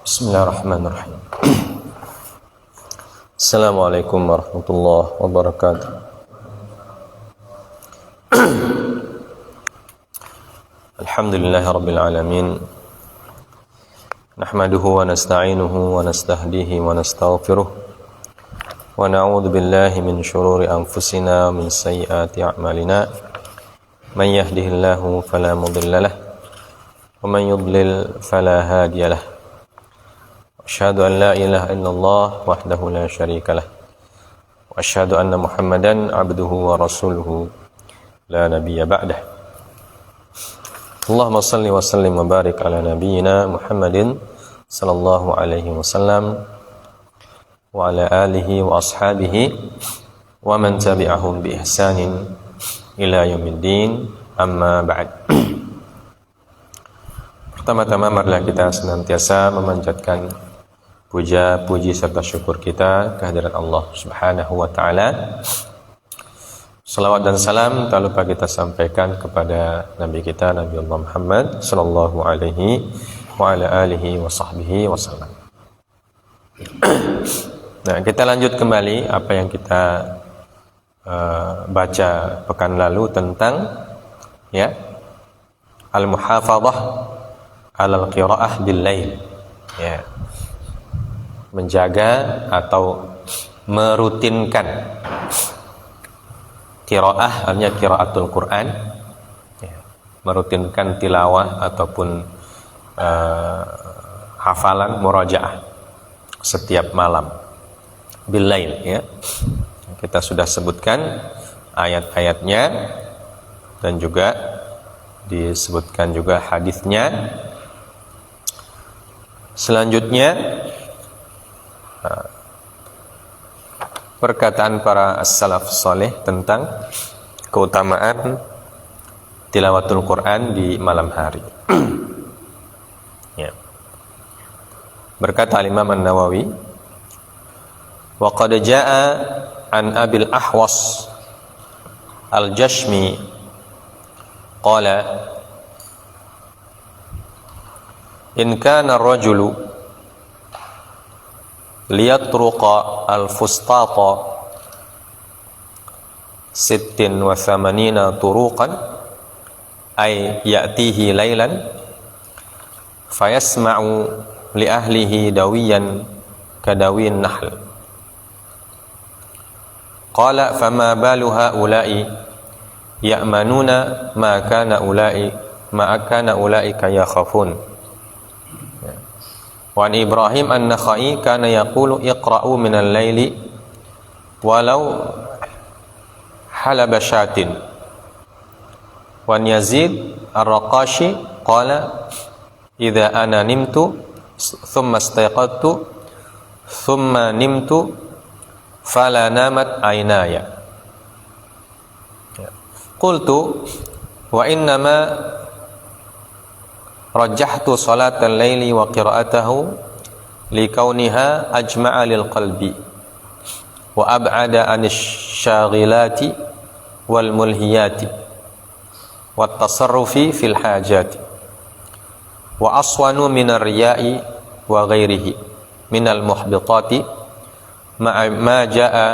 Bismillahirrahmanirrahim. Assalamualaikum warahmatullahi wabarakatuh. Alhamdulillahirabbil alamin. Nahmaduhu wa nasta'inuhu wa nastahdihi wa nastaghfiruh. Wa na'udzu billahi min shururi anfusina wa min sayyiati a'malina. Man yahdihillahu fala mudilla lahu wa man yudlil fala hadiya lahu. Asyhadu an la ilaha illallah wahdahu la syarika lah. Wa asyhadu anna Muhammadan abduhu wa rasuluhu la nabiyya ba'dah. Allahumma salli wa sallim wa barik ala nabiyyina Muhammadin sallallahu alaihi wasallam wa ala alihi wa ashabihi wa man tabi'ahum bi ihsanin ila yaumiddin, amma ba'd. Pertama-tama marilah kita senantiasa memanjatkan puja, puji serta syukur kita kehadirat Allah Subhanahu wa taala. Salawat dan salam tak lupa kita sampaikan kepada Nabi kita Nabi Allah Muhammad sallallahu alaihi wa ala alihi wa sahbihi wasallam. Nah, kita lanjut kembali apa yang kita baca pekan lalu tentang al-muhafadzah 'alal qiraah bil lail. Menjaga atau merutinkan qiraah, artinya qiraatul Quran, merutinkan tilawah ataupun hafalan murajaah setiap malam billail, kita sudah sebutkan ayat-ayatnya dan juga disebutkan juga hadisnya. Selanjutnya perkataan para as-salaf saleh tentang keutamaan tilawatul Quran di malam hari. Berkata Imam An-Nawawi, wa qad jaa'a an Abil Ahwas Al-Jashmi qala in kana ar-rajulu liyatruqa al-fustata 86 turuqan ay ya'tihi laylan fayasma'u li ahlihi dawiyan kadawin nahl. Qala fama balu haula'i ya'manuna ma kana ulaika yakhafun. Wa an Ibrahim an-Nakhai kana yaqulu iqra'u minal laili walau halaba syatin. Wa an Yazid ar-Raqashi qala idza ana nimtu thumma istayqadtu thumma nimtu fala namat aynaya. Qultu wa innama rajjahtu salatal laili wa qira'atahu likauniha ajma'a lil qalbi wa ab'ada anish syaghilati wal mulhiyati wat tasarrufi fil hajati wa aswanu minar riya'i wa ghairihi minal muhbitati ma jaa'a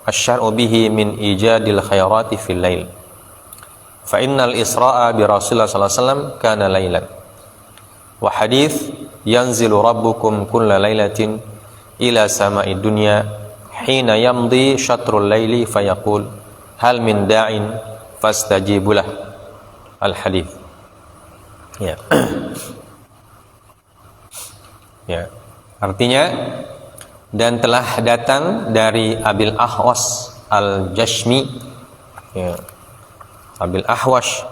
asy-syar'u bihi min ijadil khairati fil lail. Fa innal Isra'a bi Rasulullah sallallahu alaihi wasallam kana lailan. Wa hadits yanzilu rabbukum kulla lailatin ila sama'i dunya hina yamdi syatrul laili fayaqul hal min da'in fastajibulah. Al hadits. Artinya, dan telah datang dari Abil Ahwas Al-Jashmi, Abil Ahwas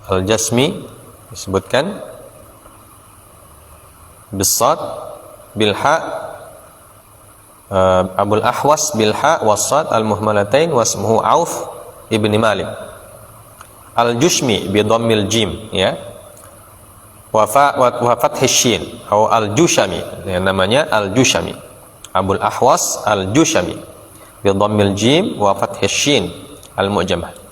Al-Jasmi disebutkan bisad bilha, Abul Ahwas bilha wasad al-muhmalatain wasmuhu Auf ibn Malik Al-Jushmi bidammil jim, wa fathhi shin atau Al-Jushami, namanya Al-Jushami, Abul Ahwas Al-Jushami bidammil jim wa fathhi shin al-mu'jamah.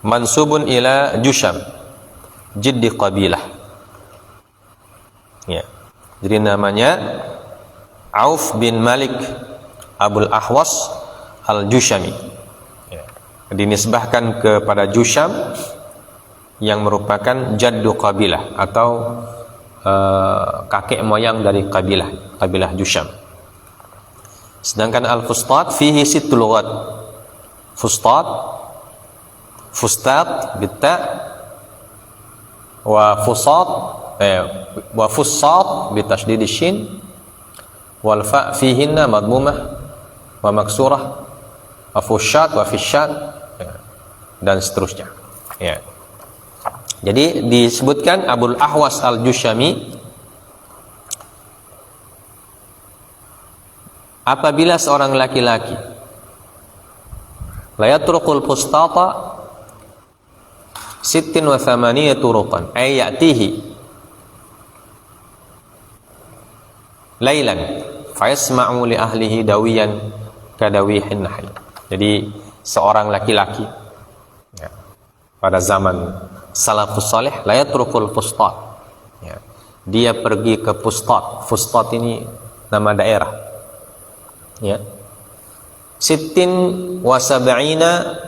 Mansubun ila Jusham jiddi qabilah. Ya. Jadi namanya Auf bin Malik Abul Ahwas Al-Jushami. Ya. Dinisbahkan kepada Jusham yang merupakan jaddu kabilah atau kakek moyang dari kabilah Jusham. Sedangkan Al-Fustat fihi sittu lughat. Fustat bitta wa fussat bitashdid shin wal fa fihinna madmumah wa maksurah wa fushat wa fishat, dan seterusnya. Ya. Jadi disebutkan Abul Ahwas Al-Jushami, apabila seorang laki-laki la yatrukul fustata 86 turuqan ay ya'tihi lailan fayasma'u li ahlihi dawiyan kadawihin nahl. Jadi seorang laki-laki, ya, pada zaman salafus salih la yatrukul fustat, ya, dia pergi ke Fustat ini nama daerah, ya, sittin wa sab'ina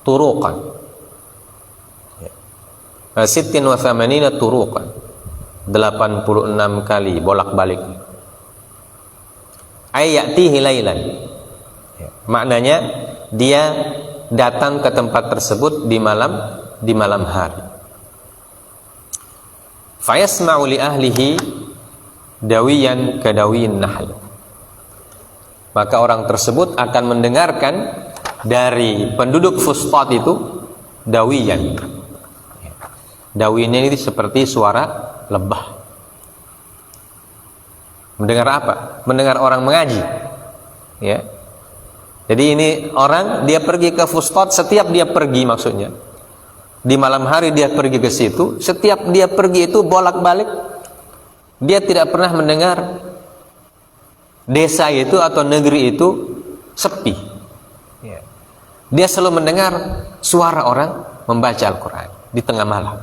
turuqan, sittin wa thamanina turuqan, 86 kali bolak-balik. Ayatihi lailan, ya, maknanya dia datang ke tempat tersebut di malam hari. Fayasma'u li ahlihi dawiyan kadawiyin nahl, maka orang tersebut akan mendengarkan dari penduduk Fustat itu dawiyan. Dawiyan ini seperti suara lebah. Mendengar apa? Mendengar orang mengaji. Ya. Jadi ini orang dia pergi ke Fustat, setiap dia pergi maksudnya di malam hari dia pergi ke situ, setiap dia pergi itu bolak-balik dia tidak pernah mendengar desa itu atau negeri itu sepi. Ya. Dia selalu mendengar suara orang membaca Al-Quran di tengah malam.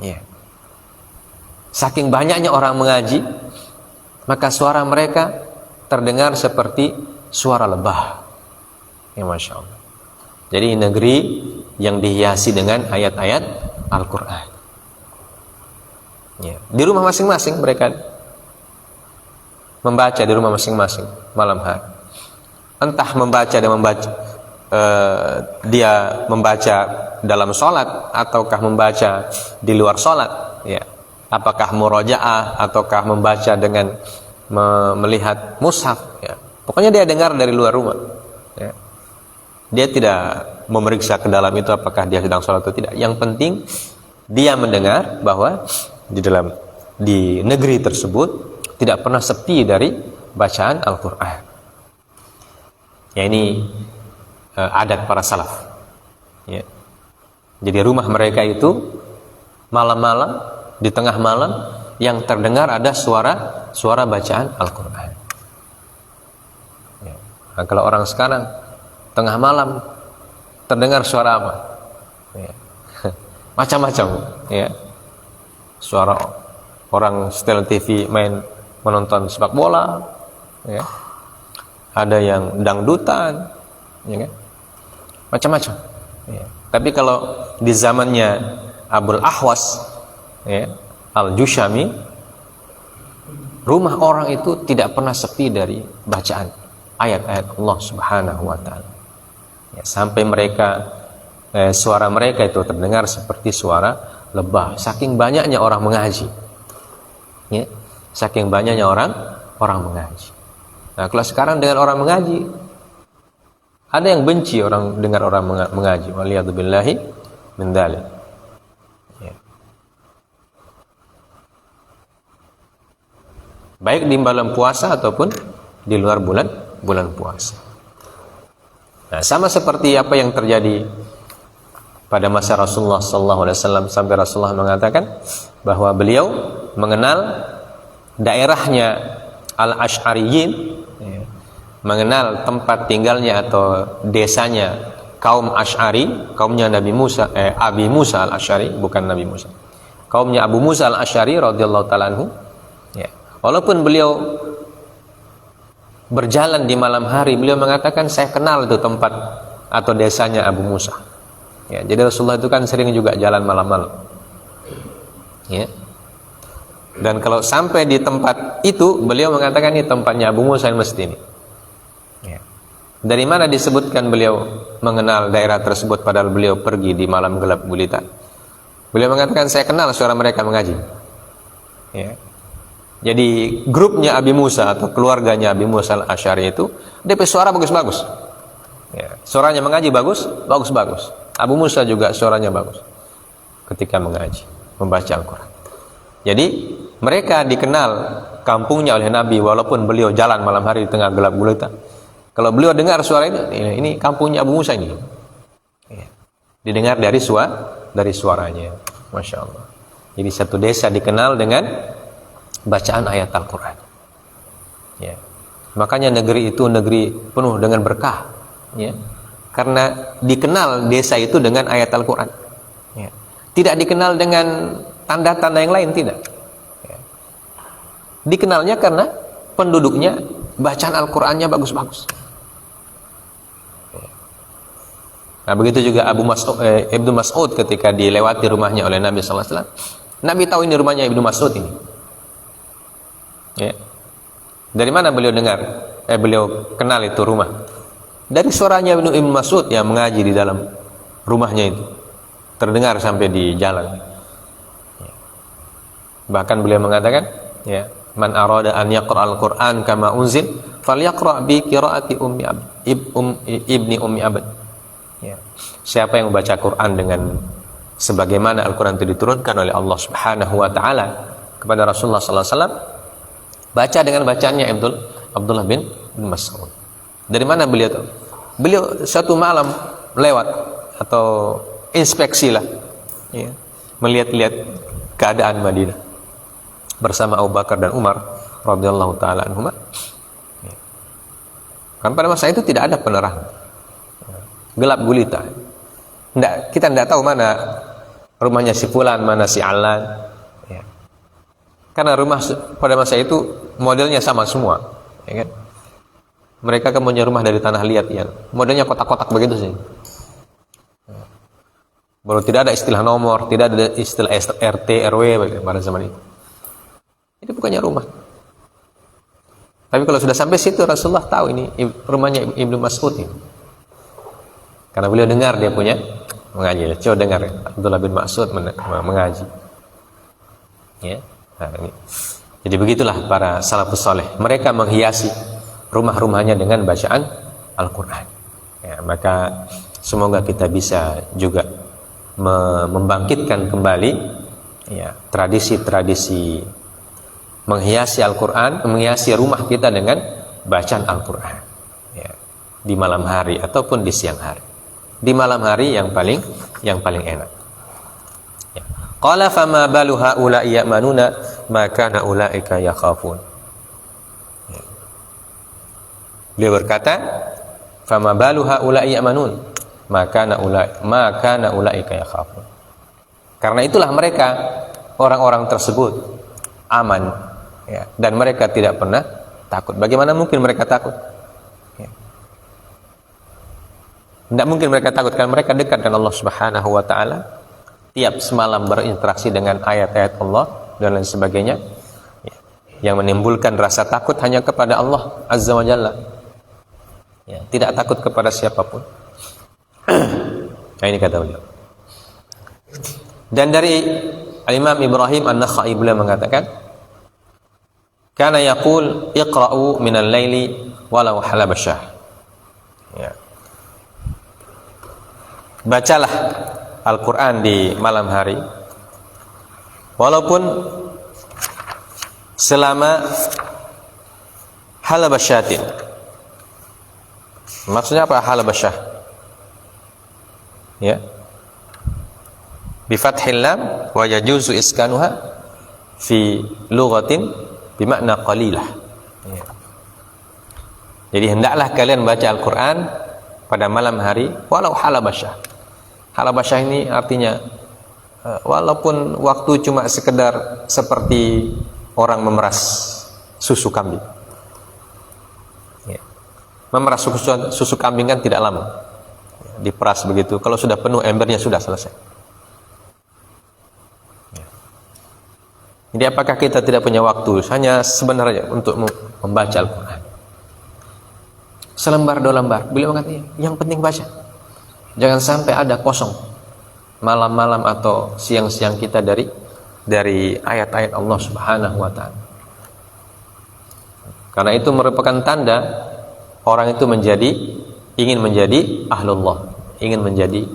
Ya. Saking banyaknya orang mengaji, maka suara mereka terdengar seperti suara lebah. Ya, Masya Allah. Jadi negeri yang dihiasi dengan ayat-ayat Al-Quran. Ya. Di rumah masing-masing mereka membaca di rumah masing-masing malam hari. Entah membaca dan dia membaca dalam sholat ataukah membaca di luar sholat, ya. Apakah murojaah ataukah membaca dengan melihat mushaf, ya. Pokoknya dia dengar dari luar rumah, ya. Dia tidak memeriksa ke dalam itu apakah dia sedang sholat atau tidak. Yang penting dia mendengar bahwa di negeri tersebut tidak pernah sepi dari bacaan Al-Quran. Ya, ini adat para salaf. Ya. Jadi rumah mereka itu malam-malam, di tengah malam yang terdengar ada suara bacaan Al-Quran. Ya. Nah, kalau orang sekarang tengah malam terdengar suara apa? Ya. Macam-macam. Ya. Suara orang setel TV menonton sepak bola, ya. Ada yang dangdutan, ya kan? Macam-macam. Ya. Tapi kalau di zamannya Abul Ahwas, ya, Al-Jushami, rumah orang itu tidak pernah sepi dari bacaan ayat-ayat Allah Subhanahu wa Ta'ala. Ya, sampai suara mereka itu terdengar seperti suara lebah. Saking banyaknya orang mengaji, ya, saking banyaknya orang mengaji. Nah, kalau sekarang dengan orang mengaji, ada yang benci orang dengar orang mengaji. Waliyadzubillahi min dzalik. Ya. Baik di bulan puasa ataupun di luar bulan puasa. Nah, sama seperti apa yang terjadi pada masa Rasulullah SAW, sampai Rasulullah mengatakan bahwa beliau mengenal daerahnya Al-Asy'ariyin, ya, mengenal tempat tinggalnya atau desanya kaum Asy'ari, kaumnya Nabi Musa, Abi Musa Al-Asy'ari, bukan Nabi Musa. kaumnya Abu Musa al-Asy'ari radhiyallahu ta'ala anhu, ya, walaupun beliau berjalan di malam hari, beliau mengatakan saya kenal itu tempat atau desanya Abu Musa. Ya, jadi Rasulullah itu kan sering juga jalan malam-malam. Ya. Dan kalau sampai di tempat itu, beliau mengatakan ini tempatnya Abu Musa al-Masdi ini. Ya. Dari mana disebutkan beliau mengenal daerah tersebut padahal beliau pergi di malam gelap gulita? Beliau mengatakan saya kenal suara mereka mengaji. Ya. Jadi grupnya Abi Musa atau keluarganya Abi Musa al-Asy'ari itu DP suara bagus-bagus. Ya. Suaranya mengaji bagus-bagus. Abu Musa juga suaranya bagus ketika mengaji, membaca Al-Quran. Jadi mereka dikenal kampungnya oleh Nabi walaupun beliau jalan malam hari di tengah gelap gulita. Kalau beliau dengar suara ini kampungnya Abu Musa ini. Ya. Didengar dari suaranya. Masya Allah. Jadi satu desa dikenal dengan bacaan ayat Al-Quran. Ya. Makanya negeri itu negeri penuh dengan berkah. Ya. Karena dikenal desa itu dengan ayat Al-Quran. Ya. Tidak dikenal dengan tanda-tanda yang lain, tidak. Ya. Dikenalnya karena penduduknya bacaan Al-Qurannya bagus-bagus. Nah, begitu juga Ibnu Mas'ud ketika dilewati rumahnya oleh Nabi sallallahu alaihi wasallam. Nabi tahu ini rumahnya Ibnu Mas'ud ini. Ya. Dari mana beliau dengar? Beliau kenal itu rumah. Dari suaranya Ibnu Mas'ud yang mengaji di dalam rumahnya itu. Terdengar sampai di jalan. Ya. Bahkan beliau mengatakan, ya, man arada an yaqra al-Qur'an kama unzil falyaqra bi qiraati ibni ummi abad. Ya. Siapa yang membaca Quran dengan sebagaimana Al-Quran itu diturunkan oleh Allah Subhanahu wa taala kepada Rasulullah sallallahu alaihi wasallam, baca dengan bacaannya Abdullah bin Mas'ud. Dari mana beliau tahu? Beliau satu malam lewat atau inspeksi lah, ya, melihat-lihat keadaan Madinah bersama Abu Bakar dan Umar radhiyallahu taala anhuma. Ya. Kan pada masa itu tidak ada penerangan, gelap gulita. Kita tidak tahu mana rumahnya si Fulan, mana si Alan. Ya. Karena rumah pada masa itu modelnya sama semua, ya kan? Mereka kan punya rumah dari tanah liat, ya. Modelnya kotak-kotak begitu sih. Baru tidak ada istilah nomor, tidak ada istilah RT, RW pada zaman itu. Itu bukannya rumah. Tapi kalau sudah sampai situ, Rasulullah tahu ini rumahnya Ibnu Mas'ud ini. Karena beliau dengar dia punya mengaji. Coba dengar Abdullah bin Mas'ud mengaji. Ya. Nah, ini. Jadi begitulah para salafus saleh. Mereka menghiasi rumah-rumahnya dengan bacaan Al-Quran. Ya, maka semoga kita bisa juga membangkitkan kembali, ya, tradisi-tradisi menghiasi Al-Quran, menghiasi rumah kita dengan bacaan Al-Quran, ya, di malam hari ataupun di siang hari. Di malam hari yang paling enak. Ya. Qala fama balu haula'i ya'manuna ma kana ulaika yakhafun. Beliau berkata, fama balu haula'i ya'manun ma kana ulaika yakhafun. Karena itulah mereka, orang-orang tersebut aman, ya, dan mereka tidak pernah takut. Bagaimana mungkin mereka takut? Ya. Tidak mungkin mereka takut karena mereka dekat dengan Allah Subhanahu wa taala. Tiap semalam berinteraksi dengan ayat-ayat Allah dan lain sebagainya, ya, yang menimbulkan rasa takut hanya kepada Allah Azza wa Jalla. Ya, tidak takut kepada siapapun. Nah, ini kata beliau. Dan dari Imam Ibrahim An-Nakhai beliau mengatakan, kana yaqul iqra'u minal laili walau halabasyah. Ya. Bacalah Al-Quran di malam hari walaupun selama halabasyatin. Maksudnya apa halabasyah? Ya. Bi fathil lam wa yajuzu iskanuha fi lughatin bimakna qalilah. Ya. Jadi hendaklah kalian baca Al-Quran pada malam hari walau halabasyah. Halabasyah ini artinya walaupun waktu cuma sekedar seperti orang memeras susu kambing. Memeras susu kambing kan tidak lama, diperas begitu, kalau sudah penuh embernya sudah selesai. Jadi apakah kita tidak punya waktu hanya sebenarnya untuk membaca Al-Quran? Selembar dua lembar, beliau mengatakan yang penting baca, jangan sampai ada kosong malam-malam atau siang-siang kita dari ayat-ayat Allah Subhanahu wa ta'ala. Karena itu merupakan tanda orang itu ingin menjadi ahlullah, ingin menjadi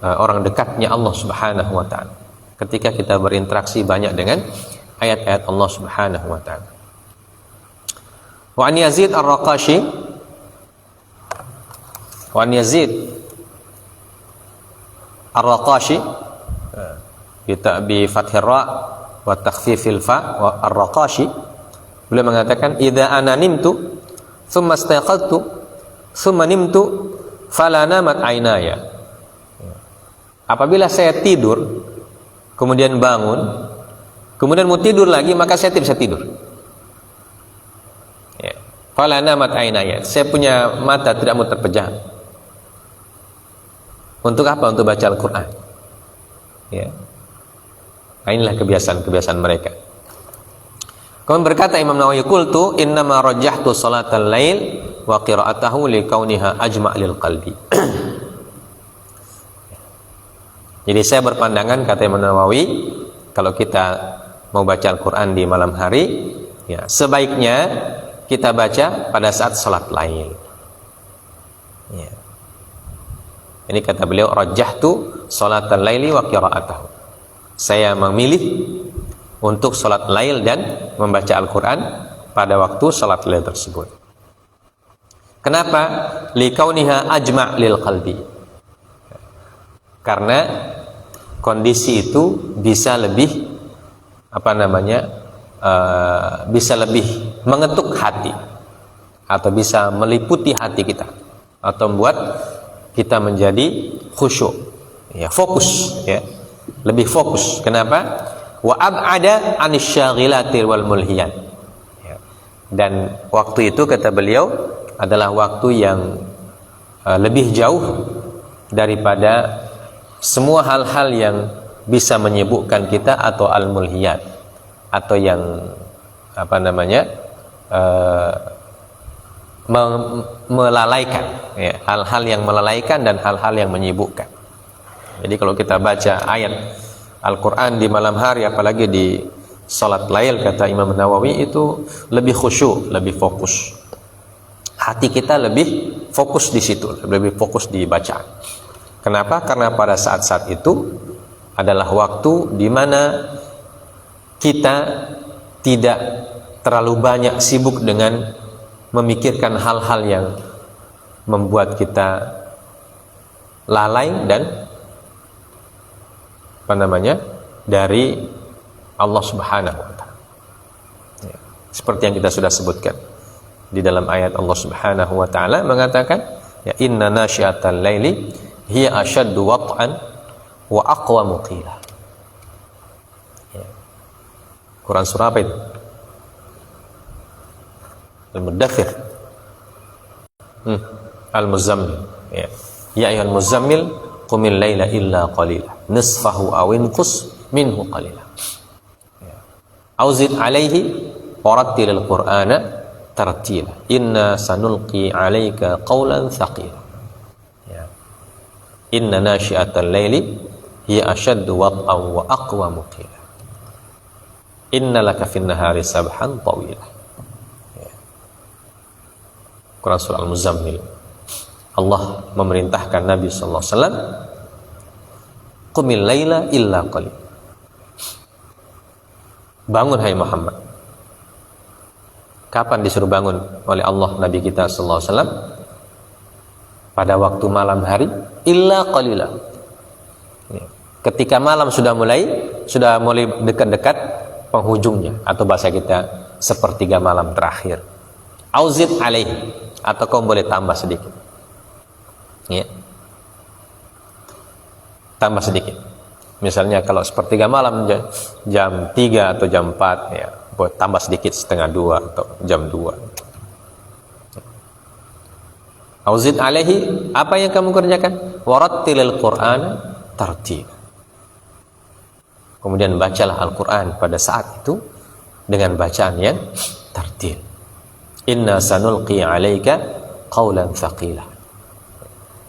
orang dekatnya Allah Subhanahu wa ta'ala. Ketika kita berinteraksi banyak dengan ayat-ayat Allah Subhanahu wa ta'ala. Wa an Yazid Ar-Raqashi, wa an Yazid Ar-Raqashi bi fathir ra wa takhfifil fa wa Ar-Raqashi, beliau mengatakan idza ana nimtu thumma istayqadtu thumma nimtu fala namat aynaya. Apabila saya tidur kemudian bangun, kemudian mau tidur lagi, maka saya tidak bisa tidur. Ya. Fala namat aynaya, saya punya mata tidak mau terpejam. Untuk apa? Untuk baca Al-Quran. Ya. Nah, inilah kebiasaan mereka. Kemudian berkata Imam Nawawi, qultu innama rajjahtu salatal lail wa qira'atahu li kauniha ajma' lil qalbi. Jadi saya berpandangan, kata Imam Nawawi, kalau kita mau baca Al-Quran di malam hari, ya sebaiknya kita baca pada saat salat lail. Ya. Ini kata beliau, rajjahtu salatal laili wa qira'atahu. Saya memilih untuk salat lail dan membaca Al-Quran pada waktu salat lail tersebut. Kenapa? Likauniha ajma' lil qalbi. Karena kondisi itu bisa lebih bisa lebih mengetuk hati, atau bisa meliputi hati kita, atau membuat kita menjadi khusyuk, ya, fokus, ya, lebih fokus. Kenapa? Wa ab'ada anisyaghilati wal mulhiyat. Ya. Dan waktu itu, kata beliau, adalah waktu yang lebih jauh daripada semua hal-hal yang bisa menyibukkan kita, atau al-mulhiyat, atau yang melalaikan, ya, hal-hal yang melalaikan dan hal-hal yang menyibukkan. Jadi kalau kita baca ayat Al-Quran di malam hari, apalagi di salat lail, kata Imam Nawawi, itu lebih khusyuk, lebih fokus. Hati kita lebih fokus di situ, lebih fokus di bacaan. Kenapa? Karena pada saat-saat itu adalah waktu di mana kita tidak terlalu banyak sibuk dengan memikirkan hal-hal yang membuat kita lalai dan dari Allah Subhanahu wa ta'ala. Ya. Seperti yang kita sudah sebutkan di dalam ayat, Allah Subhanahu wa ta'ala mengatakan, ya, inna nasyiatal laili hiya asyaddu wat'an wa aqwamu qila. Ya. Quran surah apa itu? Al-Muddathir, Al-Muzammil. Ya, ya ayyuhal muzammil qumil laila illa qalila nisfahu aw inqus minhu qalila. Ya. Auzid alaihi warattilil qur'ana tartila inna sanulqi alaika qawlan thaqila. Ya. Inna nasyiatal laili hiya ashaddu wat'an wa aqwamu qila inna laka fin nahari sabhan tawila. Quran surah Al-Muzammil. Allah memerintahkan Nabi sallallahu alaihi wasallam, qumil laila illa qalil. Bangun hai Muhammad. Kapan disuruh bangun oleh Allah Nabi kita sallallahu alaihi wasallam? Pada waktu malam hari, illa qalila. Ketika malam sudah mulai dekat-dekat penghujungnya, atau bahasa kita sepertiga malam terakhir. Auzid alaihi, atau kau boleh tambah sedikit, ya, tambah sedikit. Misalnya kalau sepertiga malam jam 3 atau jam 4 ya, buat tambah sedikit setengah 2 atau jam 2. Auzid alaihi, apa yang kamu kerjakan? Warattilil Qur'an tartil. Kemudian bacalah Al-Qur'an pada saat itu dengan bacaan yang tartil. Inna sanulqi 'alaika qaulan tsaqila.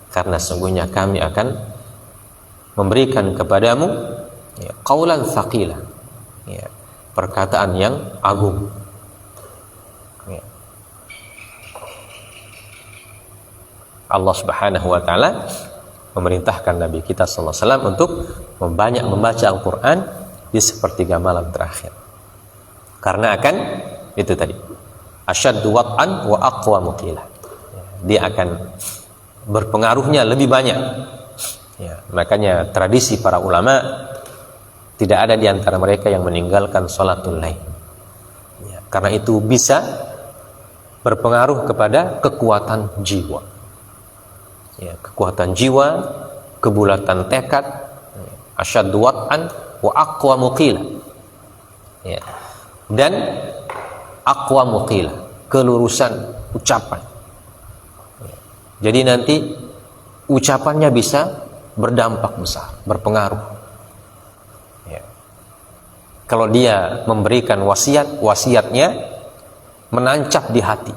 Karena sungguhnya kami akan memberikan kepadamu ya, qaulan tsaqila. Ya, perkataan yang agung. Ya. Allah Subhanahu wa taala memerintahkan Nabi kita sallallahu alaihi wasallam untuk membanyak membaca Al-Qur'an di sepertiga malam terakhir. Karena akan itu tadi, asyaddu wat'an wa aqwa qila. Dia akan berpengaruhnya lebih banyak. Ya, makanya tradisi para ulama tidak ada di antara mereka yang meninggalkan sholatul lail. Ya, karena itu bisa berpengaruh kepada kekuatan jiwa. Ya, kekuatan jiwa, kebulatan tekad, asyaddu wat'an wa aqwa qila. Ya. Dan aqwa qila, kelurusan ucapan. Ya. Jadi nanti ucapannya bisa berdampak besar, berpengaruh. Ya. Kalau dia memberikan wasiat, wasiatnya menancap di hati.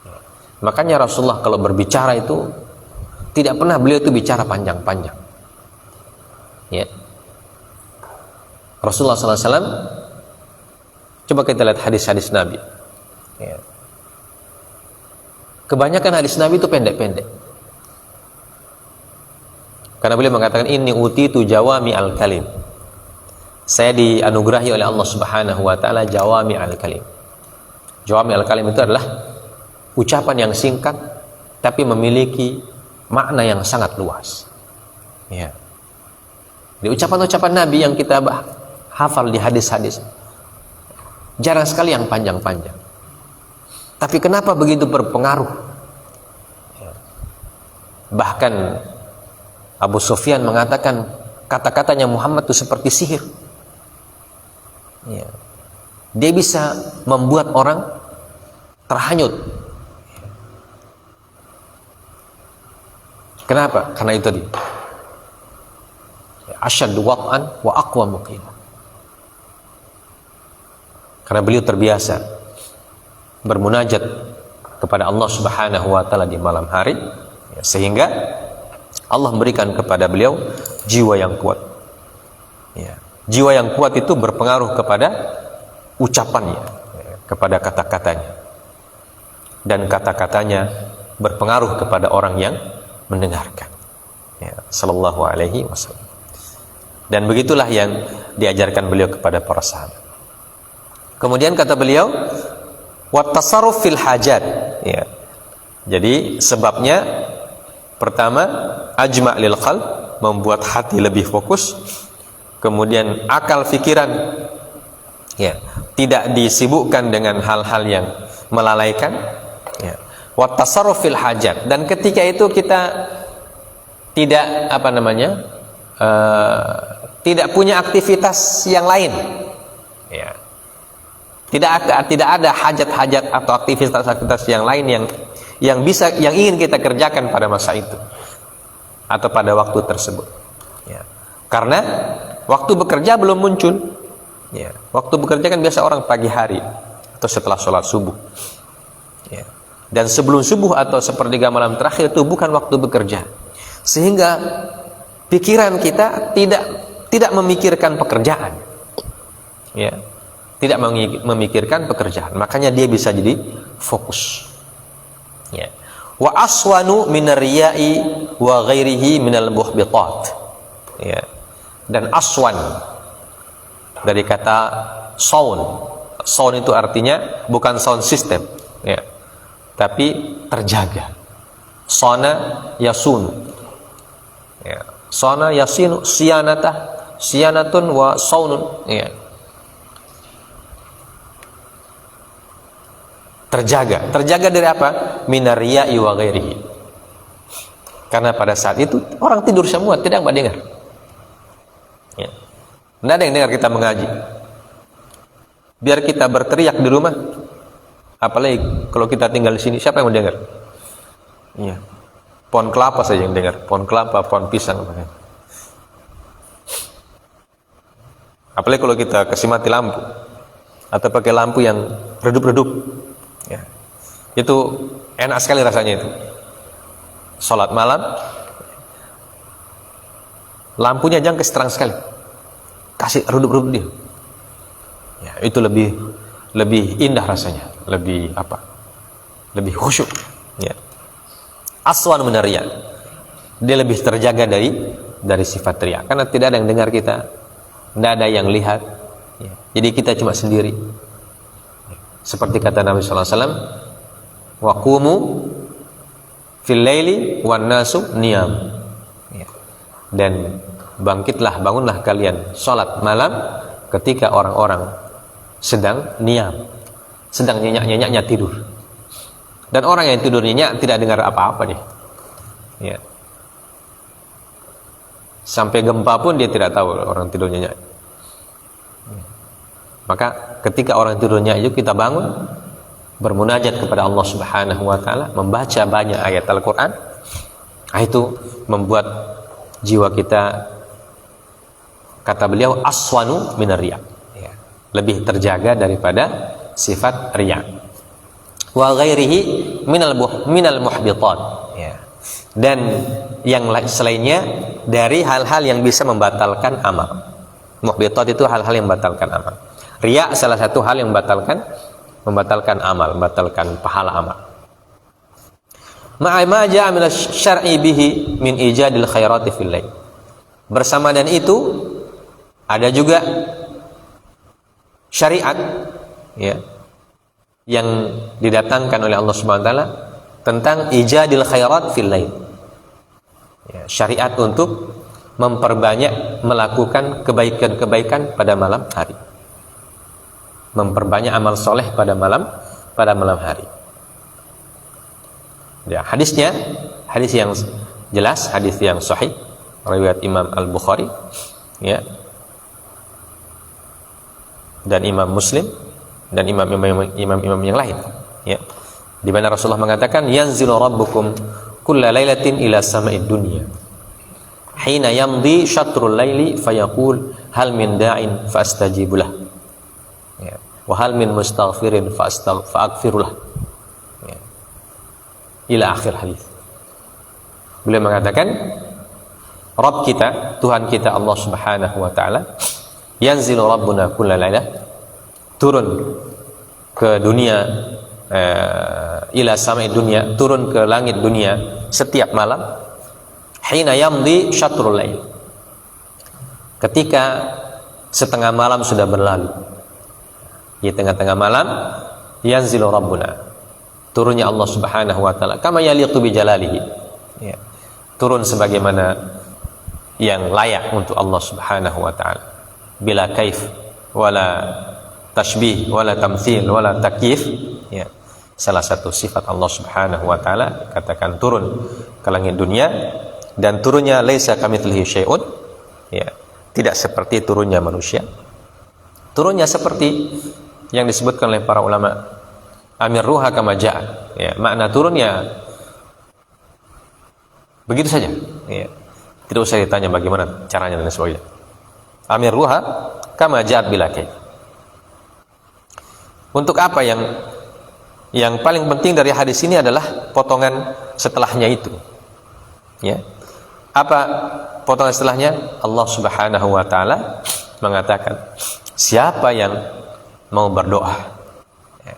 Ya. Makanya Rasulullah kalau berbicara itu tidak pernah beliau itu bicara panjang-panjang. Ya. Rasulullah SAW, coba kita lihat hadis-hadis Nabi. Ya. Kebanyakan hadis Nabi itu pendek-pendek. Karena beliau mengatakan inni utitu jawami al-kalim. Saya dianugerahi oleh Allah Subhanahu wa taala jawami al-kalim. Jawami al-kalim itu adalah ucapan yang singkat tapi memiliki makna yang sangat luas. Ya. Di ucapan-ucapan Nabi yang kita hafal di hadis-hadis, jarang sekali yang panjang-panjang. Tapi kenapa begitu berpengaruh? Ya. Bahkan Abu Sufyan mengatakan kata-katanya Muhammad itu seperti sihir. Ya. Dia bisa membuat orang terhanyut. Kenapa? Karena itu tadi. Asyaddu wat'an wa aqwa qila. Karena beliau terbiasa bermunajat kepada Allah Subhanahu wa taala di malam hari, ya, sehingga Allah memberikan kepada beliau jiwa yang kuat. Ya. Jiwa yang kuat itu berpengaruh kepada ucapannya, ya, kepada kata-katanya. Dan kata-katanya berpengaruh kepada orang yang mendengarkan. Ya, sallallahu alaihi wasallam. Dan begitulah yang diajarkan beliau kepada para sahabat. Kemudian kata beliau, wat tasarruf fil hajat. Ya. Jadi sebabnya pertama ajma' lil qalb, membuat hati lebih fokus. Kemudian akal pikiran ya, tidak disibukkan dengan hal-hal yang melalaikan. Ya. Wat tasarruf fil hajat, dan ketika itu kita tidak tidak punya aktivitas yang lain. Ya. Tidak ada hajat-hajat atau aktivitas-aktivitas yang lain yang ingin kita kerjakan pada masa itu atau pada waktu tersebut. Ya. Karena waktu bekerja belum muncul. Ya. Waktu bekerja kan biasa orang pagi hari atau setelah sholat subuh. Ya. Dan sebelum subuh atau sepertiga malam terakhir itu bukan waktu bekerja, sehingga pikiran kita tidak memikirkan pekerjaan, ya, tidak memikirkan pekerjaan. Makanya dia bisa jadi fokus. Ya. Wa aswanu minar riya'i wa ghairihi minal muhbitat. Ya. Dan aswan dari kata sound. Sound itu artinya bukan sound system, ya, tapi terjaga. Sona yasun. Ya. Sona yasinu siyanatun wa saunun. Ya. Terjaga dari apa? Minar riya'i wa ghairihi. Karena pada saat itu orang tidur semua, tidak mendengar. Ya. Tidak ada yang dengar kita mengaji. Biar kita berteriak di rumah, apalagi kalau kita tinggal di sini, siapa yang mau dengar? Ya. Pohon kelapa saja yang dengar, pohon kelapa, pohon pisang. Apalagi kalau kita kasih mati lampu atau pakai lampu yang redup-redup, ya. Itu enak sekali rasanya itu. Salat malam, lampunya jangan kasih terang sekali, kasih redup-redup dia. Ya, itu lebih indah rasanya, lebih apa? Lebih khusyuk. Ya. Aswan menaria, dia lebih terjaga dari sifat riya, karena tidak ada yang dengar kita, tidak ada yang lihat. Ya. Jadi kita cuma sendiri. Seperti kata Nabi SAW, waqumu fil laili wan nasu niyam. Ya. Dan bangunlah kalian salat malam ketika orang-orang sedang niyam, sedang nyenyak-nyenyaknya tidur. Dan orang yang tidur nyenyak tidak dengar apa-apa dia. Ya. Sampai gempa pun dia tidak tahu orang tidur nyenyak. Maka ketika orang tidur nyenyak itu kita bangun, bermunajat kepada Allah Subhanahu wa taala, membaca banyak ayat Al-Qur'an. Itu membuat jiwa kita, kata beliau, aswanu minar riya. Ya. Lebih terjaga daripada sifat riya. Wa ghairihi minal muhbitat. Ya. Dan yang selainnya dari hal-hal yang bisa membatalkan amal. Muhbitat itu hal-hal yang membatalkan amal. Riya salah satu hal yang membatalkan amal, membatalkan pahala amal. Ma'a ja'a min asy-syar'i bihi min ijadil khairati fil lail. Bersama dan itu ada juga syariat, ya, yang didatangkan oleh Allah Subhanahu wa taala tentang ijadil khairat fil lail. Ya, syariat untuk memperbanyak melakukan kebaikan-kebaikan pada malam hari. Memperbanyak amal soleh pada malam hari. Ya, hadisnya hadis yang jelas, hadis yang sahih riwayat Imam Al-Bukhari, ya, dan Imam Muslim dan imam-imam yang lain, ya, di mana Rasulullah mengatakan yanzilu rabbukum kulla lailatin ila sama'id dunya hina yamdi syatrul laili fayaqul hal min da'in fastajibu lah, ya, wa hal min mustaghfirin fa'aghfirullah, ya, ila akhir hadis. Beliau mengatakan Rabb kita, Tuhan kita Allah Subhanahu wa taala, yanzilu rabbuna kulla lailah, turun ke dunia, ila samai dunia, turun ke langit dunia setiap malam, hina yamdi syatrul lail, ketika setengah malam sudah berlalu. Di tengah-tengah malam yanzilu rabbuna, turunnya Allah Subhanahu wa taala, kama yaliqu bi jalalihi, ya, turun sebagaimana yang layak untuk Allah Subhanahu wa taala, bila kaif wala tashbih wala tamthil wala takyif, ya. Salah satu sifat Allah Subhanahu wa taala katakan turun ke langit dunia, dan turunnya laisa kamitslihi syai'un, ya, tidak seperti turunnya manusia. Turunnya seperti yang disebutkan oleh para ulama, amir ruha kama ja'a, ya, makna turunnya begitu saja, ya. Tidak usah ditanya bagaimana caranya dan sebagainya. Amir ruha kama ja'at bila kaif. Untuk apa yang paling penting dari hadis ini adalah potongan setelahnya itu, ya. Apa potongan setelahnya? Allah Subhanahu wa taala mengatakan, siapa yang mau berdoa, ya,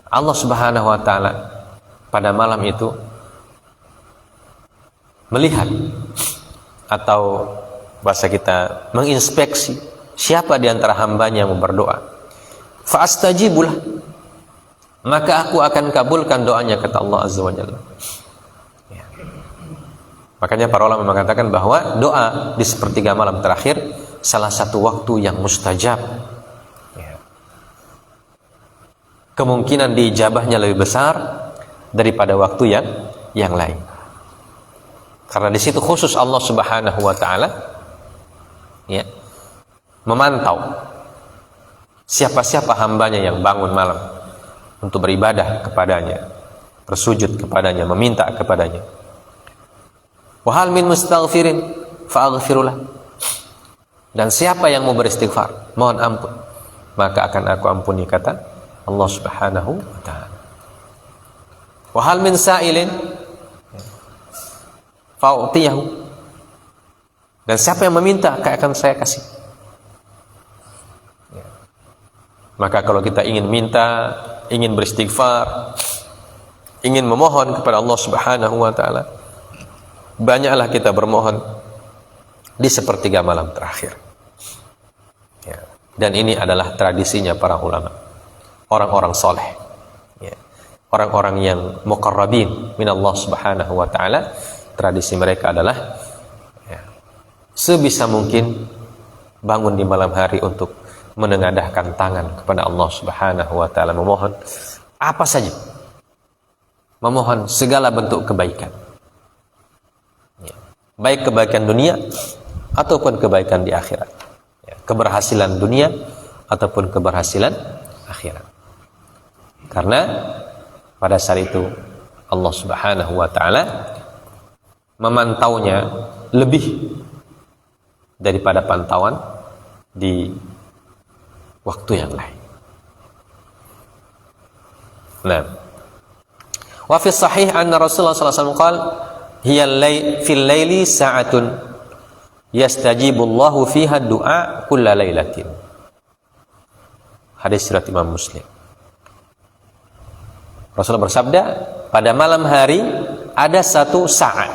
Allah Subhanahu wa taala pada malam itu melihat, atau bahasa kita menginspeksi siapa di antara hambanya yang mau berdoa. Fa'astajibulah, maka aku akan kabulkan doanya, kata Allah Azza wa Jalla. Ya. Makanya para ulama mengatakan bahwa doa di sepertiga malam terakhir salah satu waktu yang mustajab. Ya. Kemungkinan diijabahnya lebih besar daripada waktu yang lain. Karena di situ khusus Allah Subhanahu wa taala ya, memantau siapa-siapa hambanya yang bangun malam untuk beribadah kepadanya, bersujud kepadanya, meminta kepadanya. Wa hal min mustaghfirin fa'aghfirulah. Dan siapa yang mau beristighfar, mohon ampun, maka akan aku ampuni, kata Allah Subhanahu wa ta'ala. Wa hal min sa'ilin fa'utiyahu. Dan siapa yang meminta, akan saya kasih. Maka kalau kita ingin minta, ingin beristighfar, ingin memohon kepada Allah Subhanahu wa ta'ala, banyaklah kita bermohon di sepertiga malam terakhir. Ya. Dan ini adalah tradisinya para ulama, orang-orang soleh, ya, orang-orang yang muqarrabin min Allah Subhanahu wa ta'ala. Tradisi mereka adalah, ya, sebisa mungkin bangun di malam hari untuk menengadahkan tangan kepada Allah Subhanahu wa ta'ala, memohon apa saja, memohon segala bentuk kebaikan, ya, baik kebaikan dunia ataupun kebaikan di akhirat, ya, keberhasilan dunia ataupun keberhasilan akhirat. Karena pada saat itu Allah Subhanahu wa ta'ala memantaunya lebih daripada pantauan di waktu yang lain. Nah, wa fi sahih anna Rasulullah sallallahu alaihi wasallam qala hiya fil laili sa'atun yastajibullahu fiha du'a kulla lailatin. Hadis riwayat Imam Muslim. Rasulullah bersabda, pada malam hari ada satu saat,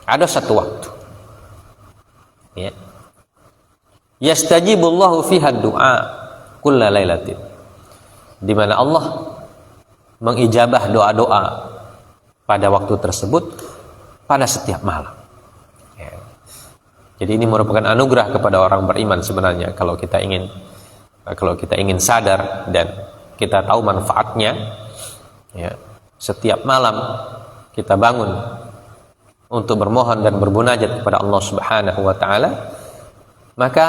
ada satu waktu, ya, yastajibullahu fiha du'a kulla lailatin, di mana Allah mengijabah doa-doa pada waktu tersebut pada setiap malam. Jadi ini merupakan anugerah kepada orang beriman sebenarnya, kalau kita ingin sadar dan kita tahu manfaatnya, ya, setiap malam kita bangun untuk bermohon dan bermunajat kepada Allah Subhanahu wa ta'ala, maka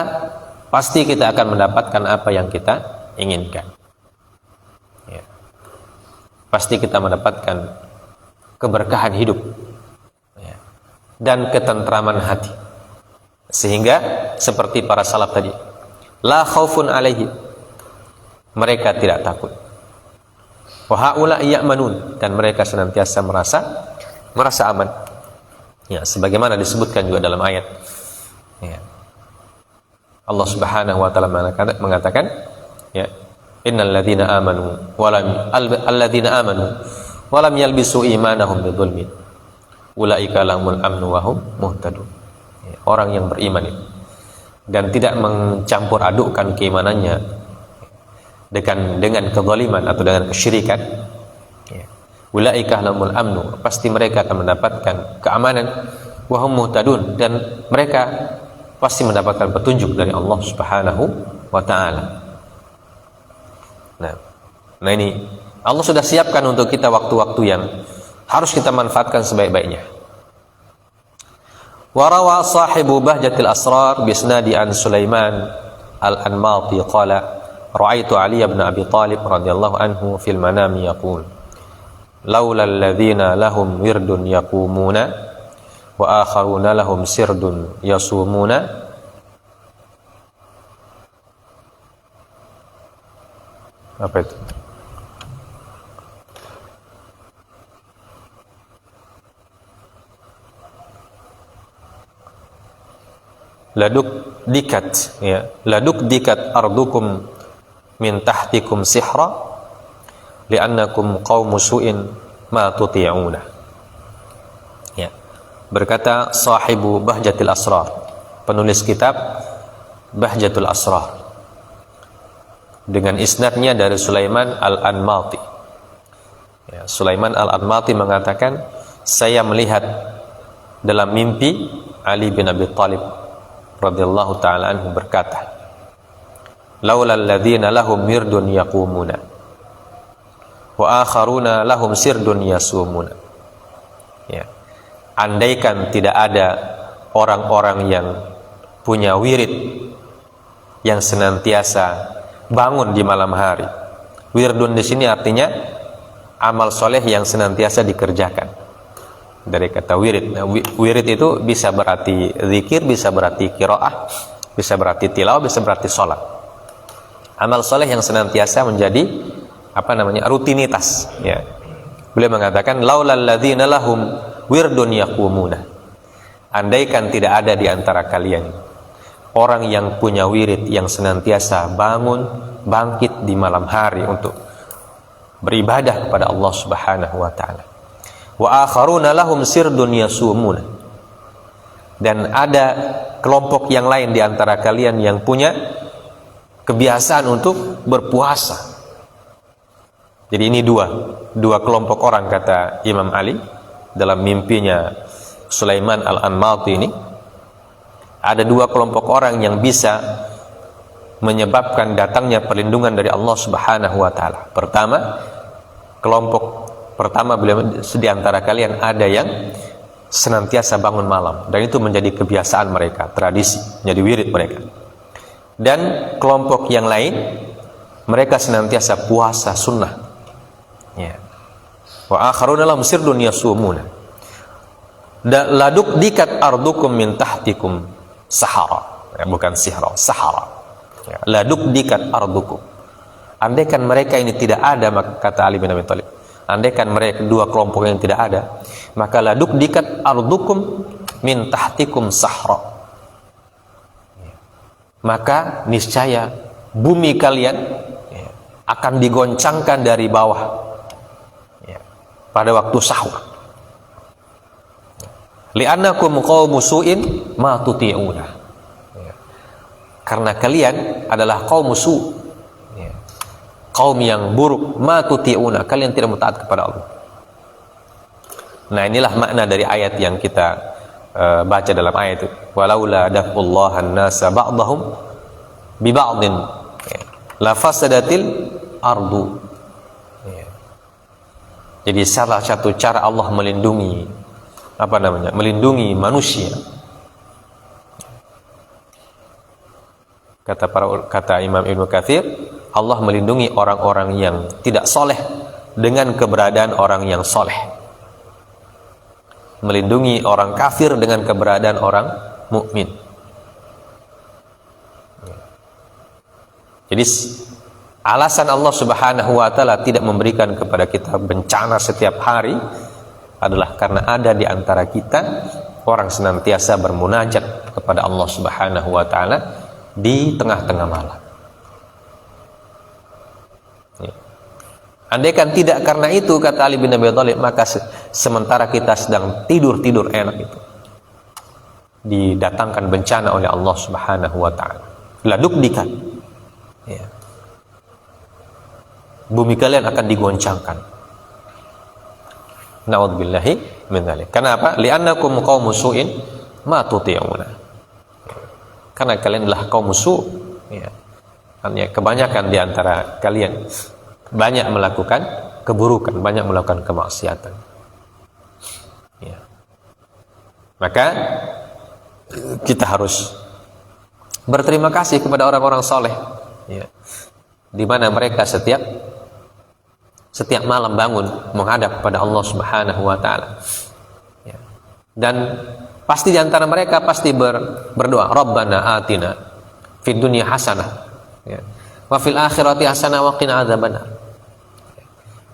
pasti kita akan mendapatkan apa yang kita inginkan, ya. Pasti kita mendapatkan keberkahan hidup, ya, dan ketentraman hati. Sehingga seperti para salaf tadi, la khaufun alaihi, mereka tidak takut, wa haula ya'manun, dan mereka senantiasa merasa aman, ya, sebagaimana disebutkan juga dalam ayat, ya, Allah Subhanahu wa ta'ala mengatakan, ya, innal ladzina amanu wa lam yalbisu imanahum bidzulmin ulaika lahumul amnu wa hum muhtadun. Orang yang beriman dan tidak mencampur adukkan keimanannya dengan kezaliman atau dengan kesyirikan, ya, ulaika lahumul amnu, pasti mereka akan mendapatkan keamanan, wa hum muhtadun, dan mereka pasti mendapatkan petunjuk dari Allah Subhanahu wa ta'ala. Nah ini Allah sudah siapkan untuk kita waktu-waktu yang harus kita manfaatkan sebaik-baiknya. Warawa sahibu bahjatil asrar bisnadi an Sulaiman al-Anmati qala ra'aitu Ali ibn Abi Talib radhiyallahu anhu fil manami yaqul laula alladhina lahum wirdun yaqumuna wa akharuna lahum sirdun yasumuna apa itu? Laduk dikat, ya, laduk dikat ardukum min tahtikum sihra li'annakum qaumu su'in ma tuti'una. Ya. Berkata sahibu Bahjatul Asrar, penulis kitab Bahjatul Asrar, dengan isnadnya dari Sulaiman al-Anmati. Ya, Sulaiman al-Anmati mengatakan, saya melihat dalam mimpi Ali bin Abi Talib radhiyallahu ta'ala anhu berkata, laulal ladzina lahum mirdun yaqumuna wa akharuna lahum sirdun yasumuna. Ya. Andaikan tidak ada orang-orang yang punya wirid yang senantiasa bangun di malam hari. Wirdun di sini artinya amal soleh yang senantiasa dikerjakan. Dari kata wirid. Nah, wirid itu bisa berarti zikir, bisa berarti qiraah, bisa berarti tilawah, bisa berarti sholat. Amal soleh yang senantiasa menjadi rutinitas. Ya. Beliau mengatakan, laulal ladzina lahum wirdun yaqumuna. Andaikan tidak ada di antara kalian orang yang punya wirid yang senantiasa bangkit di malam hari untuk beribadah kepada Allah Subhanahu wa taala. Wa akharuna lahum sirdun yasumuna. Dan ada kelompok yang lain di antara kalian yang punya kebiasaan untuk berpuasa. Jadi ini dua kelompok orang, kata Imam Ali dalam mimpinya Sulaiman Al-Anmati ini. Ada dua kelompok orang yang bisa menyebabkan datangnya perlindungan dari Allah Subhanahu wa taala. Kelompok pertama beliau, di antara kalian ada yang senantiasa bangun malam dan itu menjadi kebiasaan mereka, tradisi, jadi wirid mereka. Dan kelompok yang lain, mereka senantiasa puasa sunnah. Ya. Wa akharuna lahum sirdun yasumuna. Laduk dikat ardukum min tahtikum sahara. Ya, bukan sihra, sahara. Ya, laduk dikat ardukum. Andaikan mereka ini tidak ada, maka kata Ali bin Abi Thalib, andaikan mereka dua kelompok yang tidak ada, maka laduk dikat ardukum min tahtikum sahra. Ya. Maka niscaya bumi kalian akan digoncangkan dari bawah ya, pada waktu sahur. Li'annakum qaumu su'in ma tuti'una. Ya. Karena kalian adalah kaum su', ya, kaum yang buruk, ma tuti'una, kalian tidak mentaat kepada Allah. Nah, inilah makna dari ayat yang kita baca dalam ayat itu. Walaula daf'ullaha an-nasa ba'dahum bi ba'din la fasadatil ardu. Ya. Jadi salah satu cara Allah melindungi melindungi manusia. Kata Imam Ibnu Katsir, Allah melindungi orang-orang yang tidak soleh dengan keberadaan orang yang soleh. Melindungi orang kafir dengan keberadaan orang mukmin. Jadi alasan Allah Subhanahu wa taala tidak memberikan kepada kita bencana setiap hari adalah karena ada di antara kita orang senantiasa bermunajat kepada Allah Subhanahu wa taala di tengah-tengah malam. Ya. Andaikan tidak karena itu, kata Ali bin Abi Thalib, maka sementara kita sedang tidur enak itu, didatangkan bencana oleh Allah Subhanahu wa taala. Laduk dikat. Ya. Bumi kalian akan digoncangkan. Na'udzubillahi min dzalik. Kenapa? Li'annakum qaumu su'in ma tuti'una. Karena kalian adalah kaum su', ya. Artinya kebanyakan di antara kalian banyak melakukan keburukan, banyak melakukan kemaksiatan. Ya. Maka kita harus berterima kasih kepada orang-orang soleh, ya, di mana mereka setiap malam bangun menghadap kepada Allah Subhanahu wa taala. Ya. Dan pasti di antara mereka pasti berdoa, Rabbana atina fid dunya hasanah, ya, wa fil akhirati hasanah wa qina adzabannar.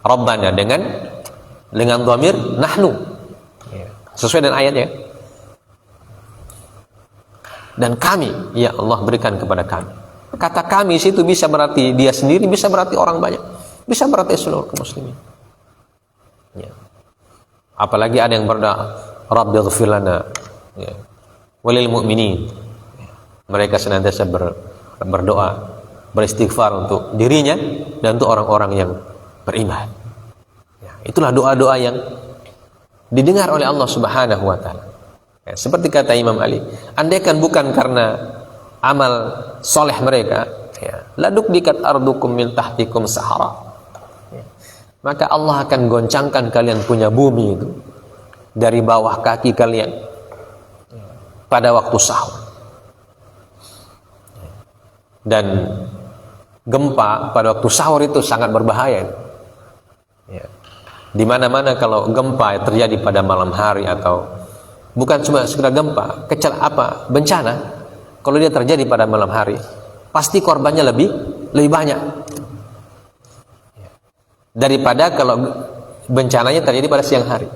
Rabbana dengan dhamir nahnu. Ya. Sesuai dengan ayatnya. Dan kami, ya Allah, berikan kepada kami. Kata kami situ bisa berarti dia sendiri, bisa berarti orang banyak, bisa berarti seluruh muslimin. Ya. Apalagi ada yang berdoa, Rabbighfir lana, ya, walil mu'minin. Ya. Mereka senantiasa berdoa, beristighfar untuk dirinya dan untuk orang-orang yang beriman. Ya. Itulah doa-doa yang didengar oleh Allah Subhanahu wa taala. Ya. Seperti kata Imam Ali, andaikan bukan karena amal soleh mereka, ya, laduk dikat ardukum min tahtikum sahara, ya, maka Allah akan goncangkan kalian punya bumi itu dari bawah kaki kalian, ya, pada waktu sahur. Dan gempa pada waktu sahur itu sangat berbahaya. Ya. Di mana-mana kalau gempa terjadi pada malam hari, atau bukan cuma sekedar gempa, bencana, kalau dia terjadi pada malam hari, pasti korbannya lebih banyak daripada kalau bencananya terjadi pada siang hari.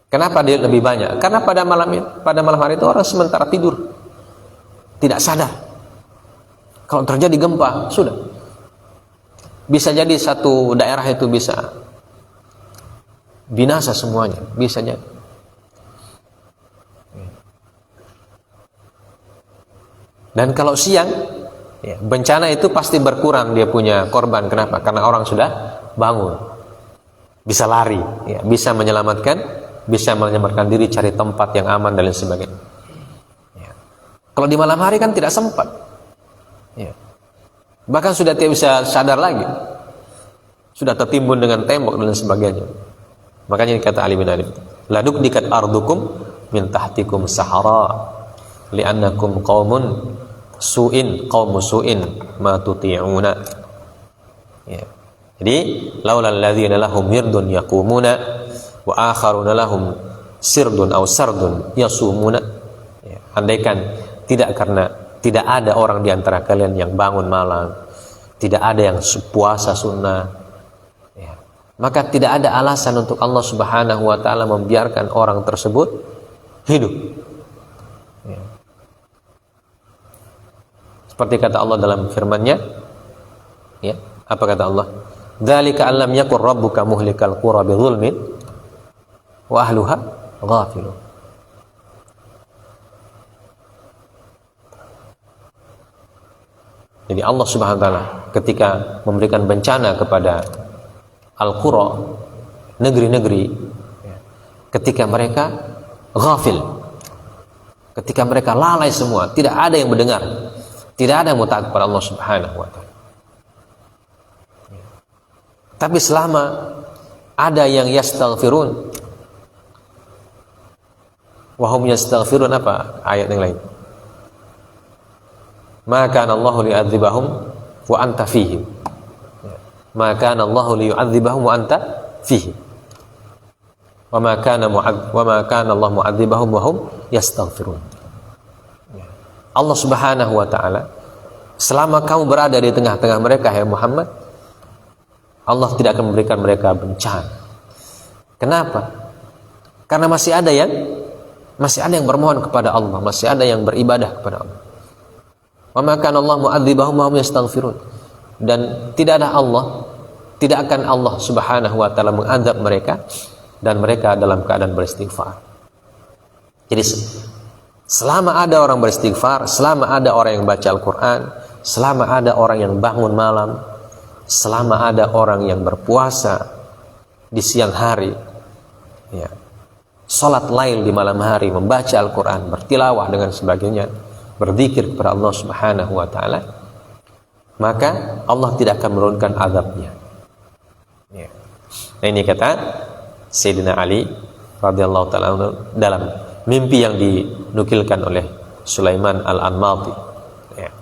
Kenapa dia lebih banyak? Karena pada malam hari itu orang sementara tidur, tidak sadar. Kalau terjadi gempa, sudah. Bisa jadi satu daerah itu bisa binasa semuanya, bisa jadi. Dan kalau siang, ya, bencana itu pasti berkurang dia punya korban. Kenapa? Karena orang sudah bangun, bisa lari, ya, bisa menyelamatkan diri, cari tempat yang aman dan lain sebagainya. Ya. Kalau di malam hari kan tidak sempat, ya. Bahkan sudah tidak bisa sadar lagi, sudah tertimbun dengan tembok dan lain sebagainya. Makanya kata Ali bin Abi Thalib, laduk dikat ardukum min tahtikum sahara li'annakum qaumun su'in ma tuti'una. Ya. Jadi laulal ladzina lahum mirdun yaqumuna wa akharuna lahum sirdun aw sardun yasumuna. Ya. Andaikan tidak ada orang di antara kalian yang bangun malam, tidak ada yang puasa sunnah, ya, maka tidak ada alasan untuk Allah Subhanahu wa ta'ala membiarkan orang tersebut hidup. Ya. Seperti kata Allah dalam firman-Nya, ya, apa kata Allah? Dzalika allam yakun rabbuka muhlikal qura bidzulmin wa ahluha ghafilun. Jadi Allah Subhanahu wa ta'ala ketika memberikan bencana kepada al-qura, negeri-negeri, ketika mereka ghafil, ketika mereka lalai semua, tidak ada yang mendengar, tidak ada yang mau taat kepada Allah Subhanahu wa ta'ala. Tapi selama ada yang yastaghfirun, wahum yastaghfirun, apa ayat yang lain? Maka Allahu li'adzibahum wa anta fihim. Maka Allahu li'adzibahum wa anta fihim. Wa ma kana Allah mu'adzibahum wa hum yastaghfirun. Allah Subhanahu wa ta'ala, selama kamu berada di tengah-tengah mereka, hai Muhammad, Allah tidak akan memberikan mereka bencana. Kenapa? Karena masih ada yang bermohon kepada Allah, masih ada yang beribadah kepada Allah. Wa ma kana Allah mu'adzibahum wa hum yastaghfirun. Dan tidak akan Allah Subhanahu wa ta'ala mengazab mereka dan mereka dalam keadaan beristighfar. Jadi selama ada orang beristighfar, selama ada orang yang baca Al-Quran, selama ada orang yang bangun malam, selama ada orang yang berpuasa di siang hari, ya, salat lail di malam hari, membaca Al-Quran, bertilawah dengan sebagainya, berzikir kepada Allah Subhanahu wa ta'ala, maka Allah tidak akan menurunkan azabnya. Ya. Nah, ini kata Sayyidina Ali radhiyallahu ta'ala dalam mimpi yang dinukilkan oleh Sulaiman Al-Anmati. Ya.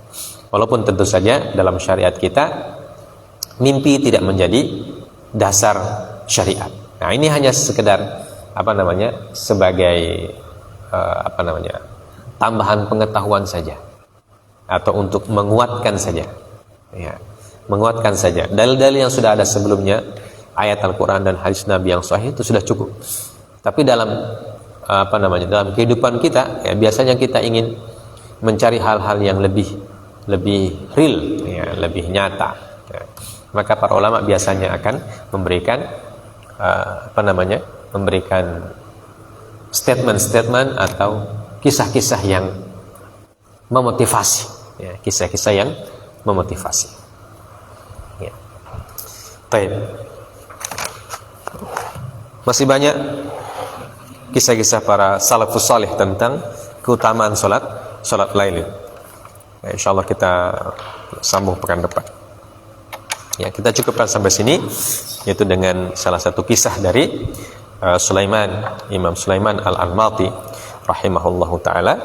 Walaupun tentu saja dalam syariat kita mimpi tidak menjadi dasar syariat. Nah, ini hanya sekedar sebagai tambahan pengetahuan saja, atau untuk menguatkan saja, ya, menguatkan saja. Dalil-dalil yang sudah ada sebelumnya, ayat Al-Quran dan hadis Nabi yang sahih itu sudah cukup. Tapi dalam dalam kehidupan kita, ya, biasanya kita ingin mencari hal-hal yang lebih real, ya, lebih nyata. Ya. Maka para ulama biasanya akan memberikan memberikan statement-statement atau kisah-kisah yang memotivasi, ya, kisah-kisah yang memotivasi. Ya. Baik. Masih banyak kisah-kisah para salafus salih tentang keutamaan salat lail. Ya, insyaallah kita sambung pekan depan. Ya, kita cukupkan sampai sini, yaitu dengan salah satu kisah dari Imam Sulaiman Al-Anmati rahimahullahu taala,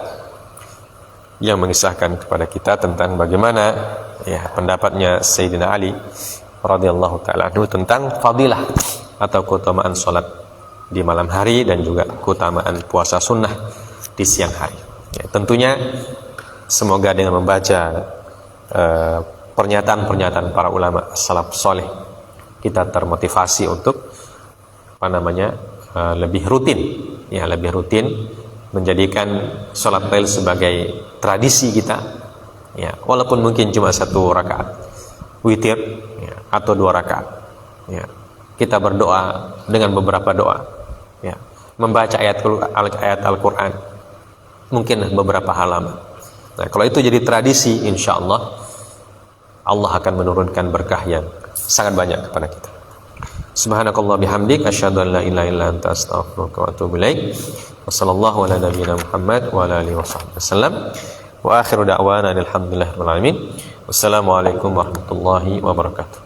yang mengisahkan kepada kita tentang bagaimana ya pendapatnya Sayyidina Ali radhiyallahu taala anhu tentang fadilah atau keutamaan salat di malam hari dan juga keutamaan puasa sunnah di siang hari. Ya, tentunya semoga dengan membaca pernyataan-pernyataan para ulama salaf soleh kita termotivasi untuk lebih rutin menjadikan sholat lail sebagai tradisi kita, ya, walaupun mungkin cuma 1 rakaat witir, ya, atau 2 rakaat, ya. Kita berdoa dengan beberapa doa, ya, membaca ayat Al-Quran mungkin beberapa halaman. Nah, kalau itu jadi tradisi, insya Allah akan menurunkan berkah yang sangat banyak kepada kita. Subhanakallah bihamdik asyhadu an la ilaha illa anta astaghfiruka wa atubu ilaik. Wassallallahu ala nabiyyina Muhammad wa ala alihi wasallam. Wa akhiru da'wana alhamdulillahirabbil alamin. Wassalamualaikum warahmatullahi wabarakatuh.